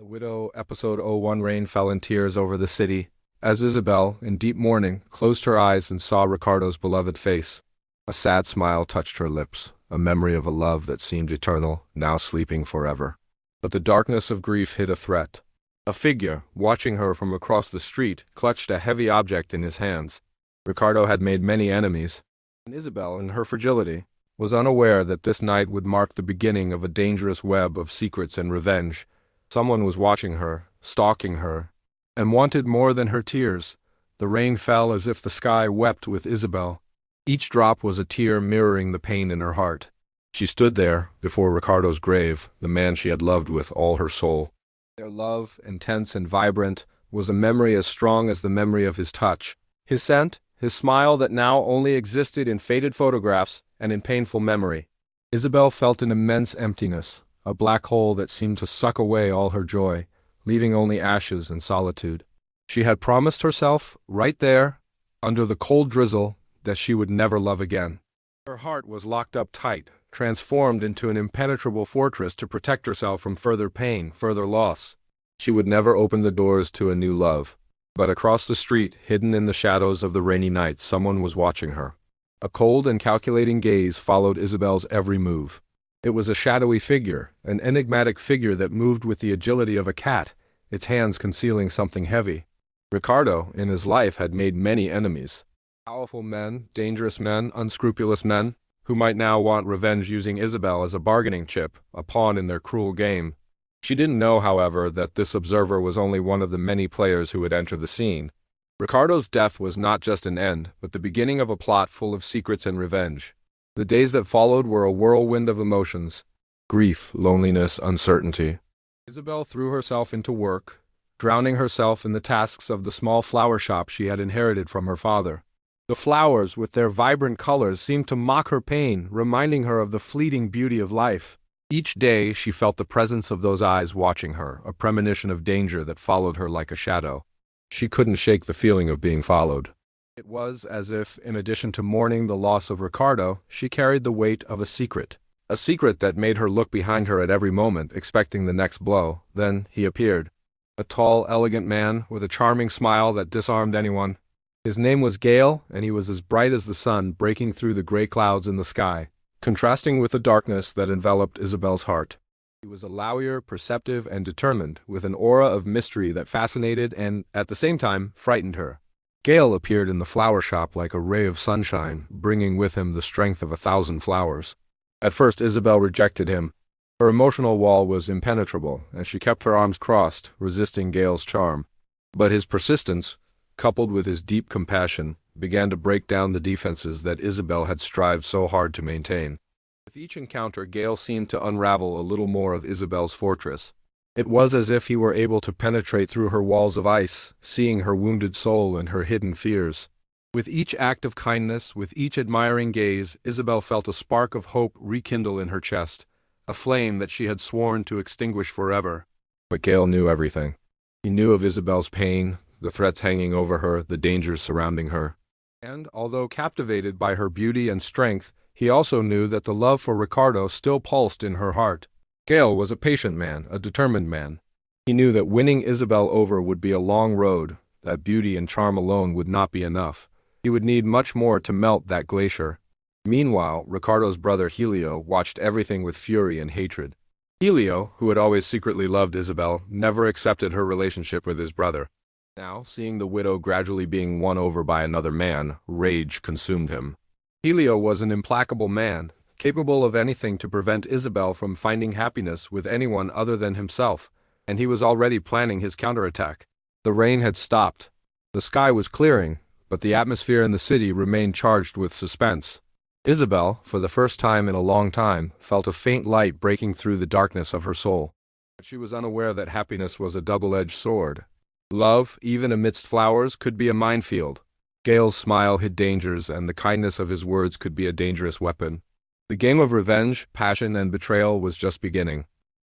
The Widow, Episode 01. Rain fell in tears over the city, as Isabel, in deep mourning, closed her eyes and saw Ricardo's beloved face. A sad smile touched her lips, a memory of a love that seemed eternal, now sleeping forever. But the darkness of grief hid a threat. A figure, watching her from across the street, clutched a heavy object in his hands. Ricardo had made many enemies, and Isabel, in her fragility, was unaware that this night would mark the beginning of a dangerous web of secrets and revenge. Someone was watching her, stalking her, and wanted more than her tears. The rain fell as if the sky wept with Isabel. Each drop was a tear mirroring the pain in her heart. She stood there, before Ricardo's grave, the man she had loved with all her soul. Their love, intense and vibrant, was a memory as strong as the memory of his touch. His scent, his smile that now only existed in faded photographs and in painful memory. Isabel felt an immense emptiness, a black hole that seemed to suck away all her joy, leaving only ashes and solitude. She had promised herself, right there, under the cold drizzle, that she would never love again. Her heart was locked up tight, transformed into an impenetrable fortress to protect herself from further pain, further loss. She would never open the doors to a new love. But across the street, hidden in the shadows of the rainy night, someone was watching her. A cold and calculating gaze followed Isabel's every move. It was a shadowy figure, an enigmatic figure that moved with the agility of a cat, its hands concealing something heavy. Ricardo, in his life, had made many enemies. Powerful men, dangerous men, unscrupulous men, who might now want revenge using Isabel as a bargaining chip, a pawn in their cruel game. She didn't know, however, that this observer was only one of the many players who would enter the scene. Ricardo's death was not just an end, but the beginning of a plot full of secrets and revenge. The days that followed were a whirlwind of emotions: grief, loneliness, uncertainty. Isabel threw herself into work, drowning herself in the tasks of the small flower shop she had inherited from her father. The flowers, with their vibrant colors, seemed to mock her pain, reminding her of the fleeting beauty of life. Each day she felt the presence of those eyes watching her, a premonition of danger that followed her like a shadow. She couldn't shake the feeling of being followed. It was as if, in addition to mourning the loss of Ricardo, she carried the weight of a secret that made her look behind her at every moment, expecting the next blow. Then he appeared. A tall, elegant man, with a charming smile that disarmed anyone. His name was Gale, and he was as bright as the sun breaking through the gray clouds in the sky, contrasting with the darkness that enveloped Isabel's heart. He was a lawyer, perceptive and determined, with an aura of mystery that fascinated and, at the same time, frightened her. Gale appeared in the flower shop like a ray of sunshine, bringing with him the strength of 1,000 flowers. At first Isabel rejected him. Her emotional wall was impenetrable, and she kept her arms crossed, resisting Gale's charm. But his persistence, coupled with his deep compassion, began to break down the defenses that Isabel had strived so hard to maintain. With each encounter, Gale seemed to unravel a little more of Isabel's fortress. It was as if he were able to penetrate through her walls of ice, seeing her wounded soul and her hidden fears. With each act of kindness, with each admiring gaze, Isabel felt a spark of hope rekindle in her chest, a flame that she had sworn to extinguish forever. But Gale knew everything. He knew of Isabel's pain, the threats hanging over her, the dangers surrounding her. And, although captivated by her beauty and strength, he also knew that the love for Ricardo still pulsed in her heart. Gale was a patient man, a determined man. He knew that winning Isabel over would be a long road, that beauty and charm alone would not be enough. He would need much more to melt that glacier. Meanwhile, Ricardo's brother Helio watched everything with fury and hatred. Helio, who had always secretly loved Isabel, never accepted her relationship with his brother. Now, seeing the widow gradually being won over by another man, rage consumed him. Helio was an implacable man, capable of anything to prevent Isabel from finding happiness with anyone other than himself, and he was already planning his counterattack. The rain had stopped. The sky was clearing, but the atmosphere in the city remained charged with suspense. Isabel, for the first time in a long time, felt a faint light breaking through the darkness of her soul. But she was unaware that happiness was a double-edged sword. Love, even amidst flowers, could be a minefield. Gale's smile hid dangers, and the kindness of his words could be a dangerous weapon. The game of revenge, passion, and betrayal was just beginning.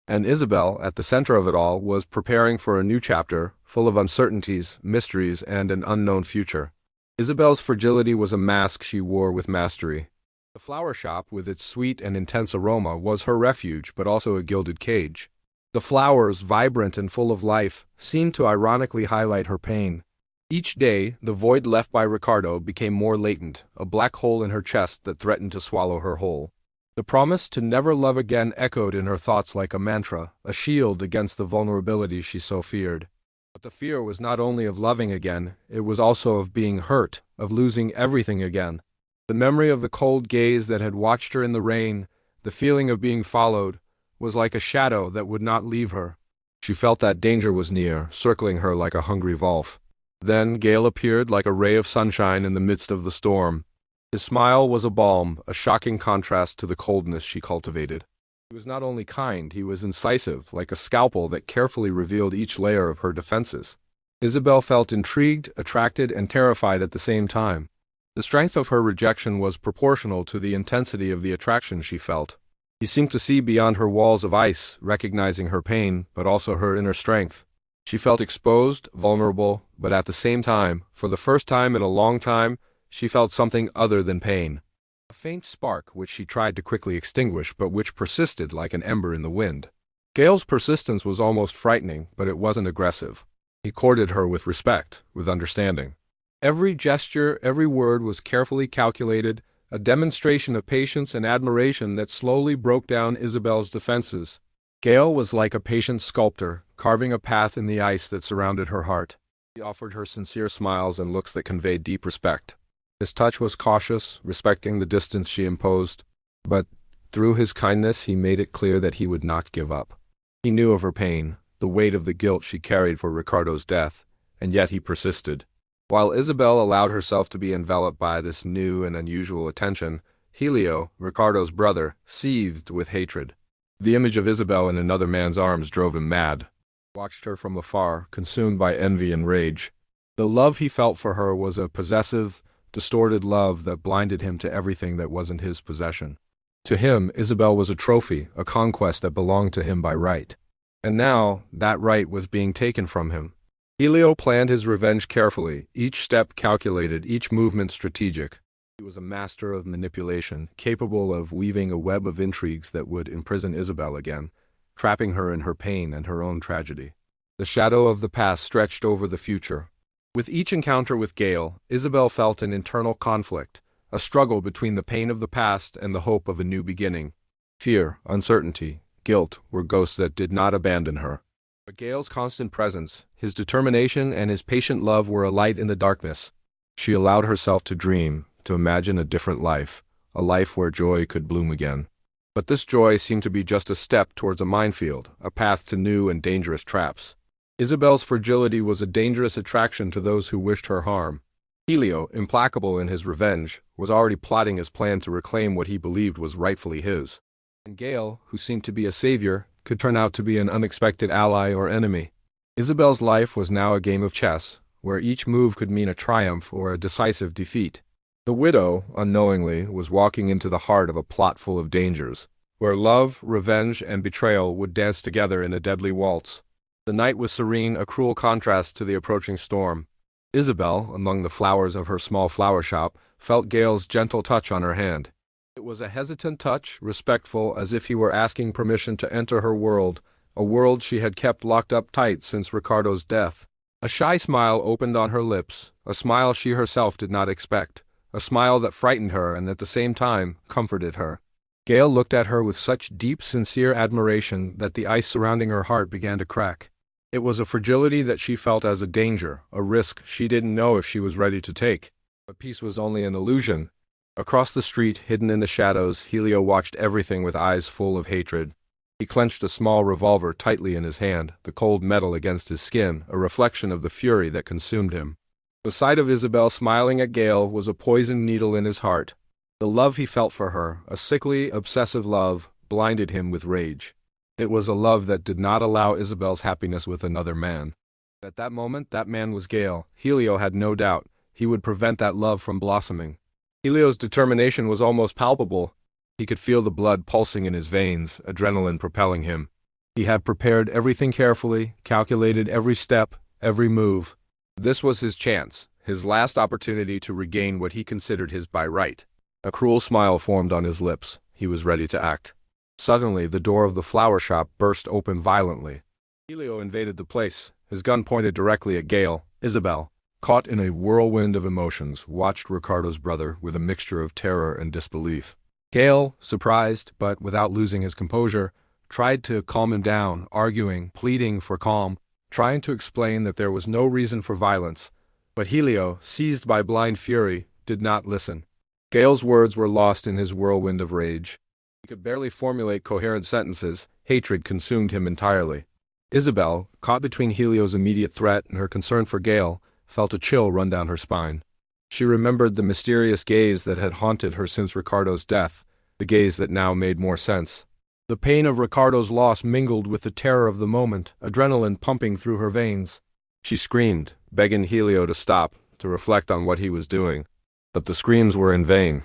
And Isabel, at the center of it all, was preparing for a new chapter, full of uncertainties, mysteries, and an unknown future. Isabel's fragility was a mask she wore with mastery. The flower shop, with its sweet and intense aroma, was her refuge, but also a gilded cage. The flowers, vibrant and full of life, seemed to ironically highlight her pain. Each day, the void left by Ricardo became more latent, a black hole in her chest that threatened to swallow her whole. The promise to never love again echoed in her thoughts like a mantra, a shield against the vulnerability she so feared. But the fear was not only of loving again, it was also of being hurt, of losing everything again. The memory of the cold gaze that had watched her in the rain, the feeling of being followed, was like a shadow that would not leave her. She felt that danger was near, circling her like a hungry wolf. Then Gale appeared like a ray of sunshine in the midst of the storm. His smile was a balm, a shocking contrast to the coldness she cultivated. He was not only kind, he was incisive, like a scalpel that carefully revealed each layer of her defenses. Isabel felt intrigued, attracted, and terrified at the same time. The strength of her rejection was proportional to the intensity of the attraction she felt. He seemed to see beyond her walls of ice, recognizing her pain, but also her inner strength. She felt exposed, vulnerable, but at the same time, for the first time in a long time, she felt something other than pain. A faint spark which she tried to quickly extinguish but which persisted like an ember in the wind. Gale's persistence was almost frightening, but it wasn't aggressive. He courted her with respect, with understanding. Every gesture, every word was carefully calculated, a demonstration of patience and admiration that slowly broke down Isabel's defenses. Gale was like a patient sculptor, carving a path in the ice that surrounded her heart. He offered her sincere smiles and looks that conveyed deep respect. His touch was cautious, respecting the distance she imposed, but through his kindness he made it clear that he would not give up. He knew of her pain, the weight of the guilt she carried for Ricardo's death, and yet he persisted. While Isabel allowed herself to be enveloped by this new and unusual attention, Helio, Ricardo's brother, seethed with hatred. The image of Isabel in another man's arms drove him mad. He watched her from afar, consumed by envy and rage. The love he felt for her was a possessive, distorted love that blinded him to everything that wasn't his possession. To him, Isabel was a trophy, a conquest that belonged to him by right. And now, that right was being taken from him. Helio planned his revenge carefully, each step calculated, each movement strategic. He was a master of manipulation, capable of weaving a web of intrigues that would imprison Isabel again, trapping her in her pain and her own tragedy. The shadow of the past stretched over the future. With each encounter with Gale, Isabel felt an internal conflict, a struggle between the pain of the past and the hope of a new beginning. Fear, uncertainty, guilt were ghosts that did not abandon her. But Gale's constant presence, his determination, and his patient love were a light in the darkness. She allowed herself to dream, to imagine a different life, a life where joy could bloom again. But this joy seemed to be just a step towards a minefield, a path to new and dangerous traps. Isabel's fragility was a dangerous attraction to those who wished her harm. Helio, implacable in his revenge, was already plotting his plan to reclaim what he believed was rightfully his. And Gale, who seemed to be a savior, could turn out to be an unexpected ally or enemy. Isabel's life was now a game of chess, where each move could mean a triumph or a decisive defeat. The widow, unknowingly, was walking into the heart of a plot full of dangers, where love, revenge, and betrayal would dance together in a deadly waltz. The night was serene, a cruel contrast to the approaching storm. Isabel, among the flowers of her small flower shop, felt Gale's gentle touch on her hand. It was a hesitant touch, respectful, as if he were asking permission to enter her world, a world she had kept locked up tight since Ricardo's death. A shy smile opened on her lips, a smile she herself did not expect, a smile that frightened her and at the same time comforted her. Gale looked at her with such deep, sincere admiration that the ice surrounding her heart began to crack. It was a fragility that she felt as a danger, a risk she didn't know if she was ready to take. But peace was only an illusion. Across the street, hidden in the shadows, Helio watched everything with eyes full of hatred. He clenched a small revolver tightly in his hand, the cold metal against his skin, a reflection of the fury that consumed him. The sight of Isabel smiling at Gale was a poisoned needle in his heart. The love he felt for her, a sickly, obsessive love, blinded him with rage. It was a love that did not allow Isabel's happiness with another man. At that moment, that man was Gale. Helio had no doubt. He would prevent that love from blossoming. Helio's determination was almost palpable. He could feel the blood pulsing in his veins, adrenaline propelling him. He had prepared everything carefully, calculated every step, every move. This was his chance, his last opportunity to regain what he considered his by right. A cruel smile formed on his lips. He was ready to act. Suddenly, the door of the flower shop burst open violently. Helio invaded the place, his gun pointed directly at Gale. Isabel, caught in a whirlwind of emotions, watched Ricardo's brother with a mixture of terror and disbelief. Gale, surprised, but without losing his composure, tried to calm him down, arguing, pleading for calm, trying to explain that there was no reason for violence. But Helio, seized by blind fury, did not listen. Gale's words were lost in his whirlwind of rage. He could barely formulate coherent sentences. Hatred consumed him entirely. Isabel, caught between Helio's immediate threat and her concern for Gale, felt a chill run down her spine. She remembered the mysterious gaze that had haunted her since Ricardo's death, the gaze that now made more sense. The pain of Ricardo's loss mingled with the terror of the moment, adrenaline pumping through her veins. She screamed, begging Helio to stop, to reflect on what he was doing. But the screams were in vain.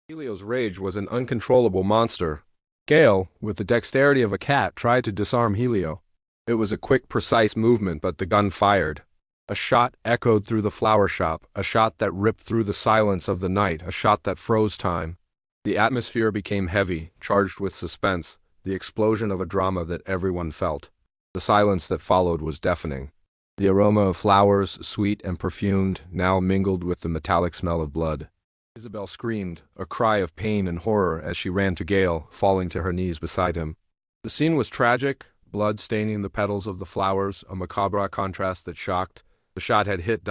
Helio's rage was an uncontrollable monster. Gale, with the dexterity of a cat, tried to disarm Helio. It was a quick, precise movement, but the gun fired. A shot echoed through the flower shop, a shot that ripped through the silence of the night, a shot that froze time. The atmosphere became heavy, charged with suspense, the explosion of a drama that everyone felt. The silence that followed was deafening. The aroma of flowers, sweet and perfumed, now mingled with the metallic smell of blood. Isabel screamed, a cry of pain and horror as she ran to Gale, falling to her knees beside him. The scene was tragic, blood staining the petals of the flowers, a macabre contrast that shocked. The shot had hit ...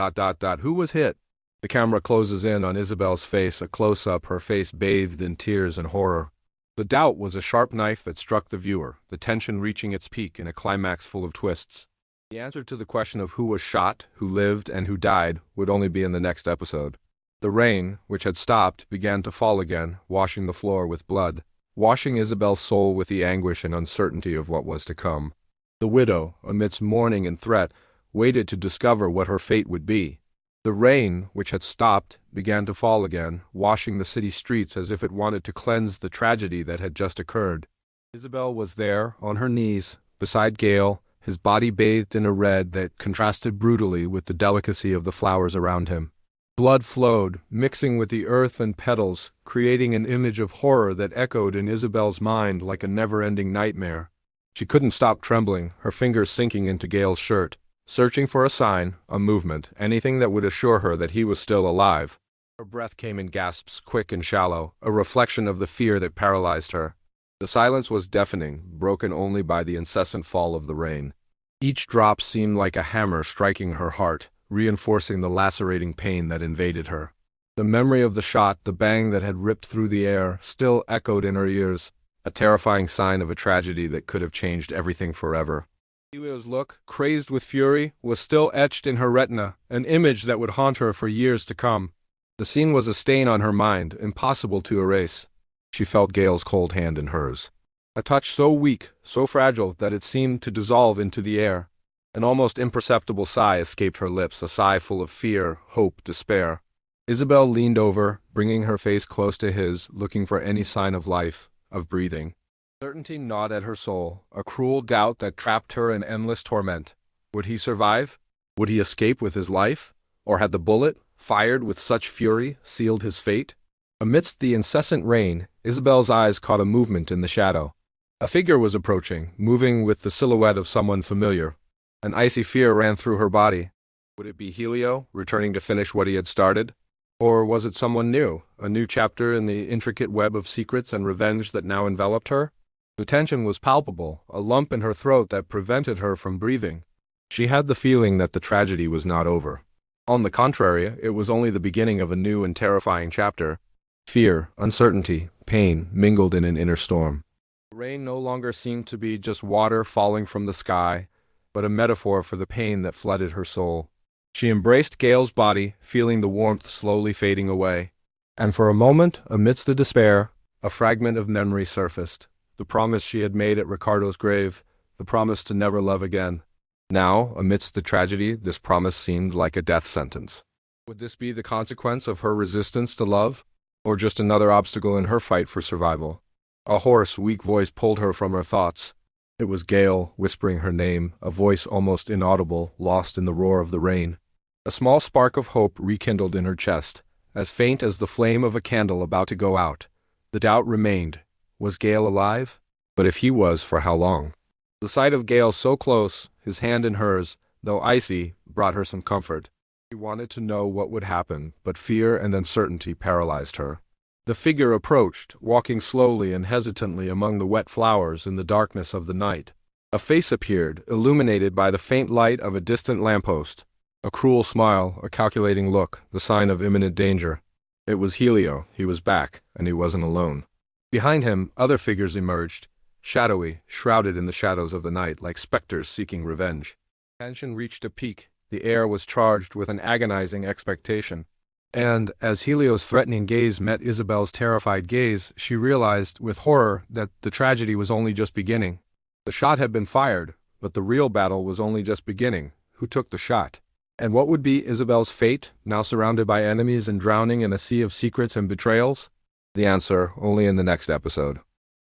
Who was hit? The camera closes in on Isabel's face, a close-up, her face bathed in tears and horror. The doubt was a sharp knife that struck the viewer, the tension reaching its peak in a climax full of twists. The answer to the question of who was shot, who lived, and who died would only be in the next episode. The rain, which had stopped, began to fall again, washing the floor with blood, washing Isabel's soul with the anguish and uncertainty of what was to come. The widow, amidst mourning and threat, waited to discover what her fate would be. The rain, which had stopped, began to fall again, washing the city streets as if it wanted to cleanse the tragedy that had just occurred. Isabel was there, on her knees, beside Gale, his body bathed in a red that contrasted brutally with the delicacy of the flowers around him. Blood flowed, mixing with the earth and petals, creating an image of horror that echoed in Isabel's mind like a never-ending nightmare. She couldn't stop trembling, her fingers sinking into Gale's shirt, searching for a sign, a movement, anything that would assure her that he was still alive. Her breath came in gasps, quick and shallow, a reflection of the fear that paralyzed her. The silence was deafening, broken only by the incessant fall of the rain. Each drop seemed like a hammer striking her heart, reinforcing the lacerating pain that invaded her. The memory of the shot, the bang that had ripped through the air, still echoed in her ears, a terrifying sign of a tragedy that could have changed everything forever. Helio's look, crazed with fury, was still etched in her retina, an image that would haunt her for years to come. The scene was a stain on her mind, impossible to erase. She felt Gale's cold hand in hers. A touch so weak, so fragile, that it seemed to dissolve into the air. An almost imperceptible sigh escaped her lips, a sigh full of fear, hope, despair. Isabel leaned over, bringing her face close to his, looking for any sign of life, of breathing. Certainty gnawed at her soul, a cruel doubt that trapped her in endless torment. Would he survive? Would he escape with his life? Or had the bullet, fired with such fury, sealed his fate? Amidst the incessant rain, Isabel's eyes caught a movement in the shadow. A figure was approaching, moving with the silhouette of someone familiar. An icy fear ran through her body. Would it be Helio, returning to finish what he had started? Or was it someone new, a new chapter in the intricate web of secrets and revenge that now enveloped her? The tension was palpable, a lump in her throat that prevented her from breathing. She had the feeling that the tragedy was not over. On the contrary, it was only the beginning of a new and terrifying chapter. Fear, uncertainty, pain mingled in an inner storm. The rain no longer seemed to be just water falling from the sky, but a metaphor for the pain that flooded her soul. She embraced Gale's body, feeling the warmth slowly fading away. And for a moment, amidst the despair, a fragment of memory surfaced. The promise she had made at Ricardo's grave, the promise to never love again. Now, amidst the tragedy, this promise seemed like a death sentence. Would this be the consequence of her resistance to love? Or just another obstacle in her fight for survival? A hoarse, weak voice pulled her from her thoughts. It was Gale, whispering her name, a voice almost inaudible, lost in the roar of the rain. A small spark of hope rekindled in her chest, as faint as the flame of a candle about to go out. The doubt remained. Was Gale alive? But if he was, for how long? The sight of Gale so close, his hand in hers, though icy, brought her some comfort. She wanted to know what would happen, but fear and uncertainty paralyzed her. The figure approached, walking slowly and hesitantly among the wet flowers in the darkness of the night. A face appeared, illuminated by the faint light of a distant lamppost. A cruel smile, a calculating look, the sign of imminent danger. It was Helio. He was back, and he wasn't alone. Behind him, other figures emerged, shadowy, shrouded in the shadows of the night, like specters seeking revenge. Tension reached a peak. The air was charged with an agonizing expectation. And, as Helio's threatening gaze met Isabel's terrified gaze, she realized, with horror, that the tragedy was only just beginning. The shot had been fired, but the real battle was only just beginning. Who took the shot? And what would be Isabel's fate, now surrounded by enemies and drowning in a sea of secrets and betrayals? The answer only in the next episode.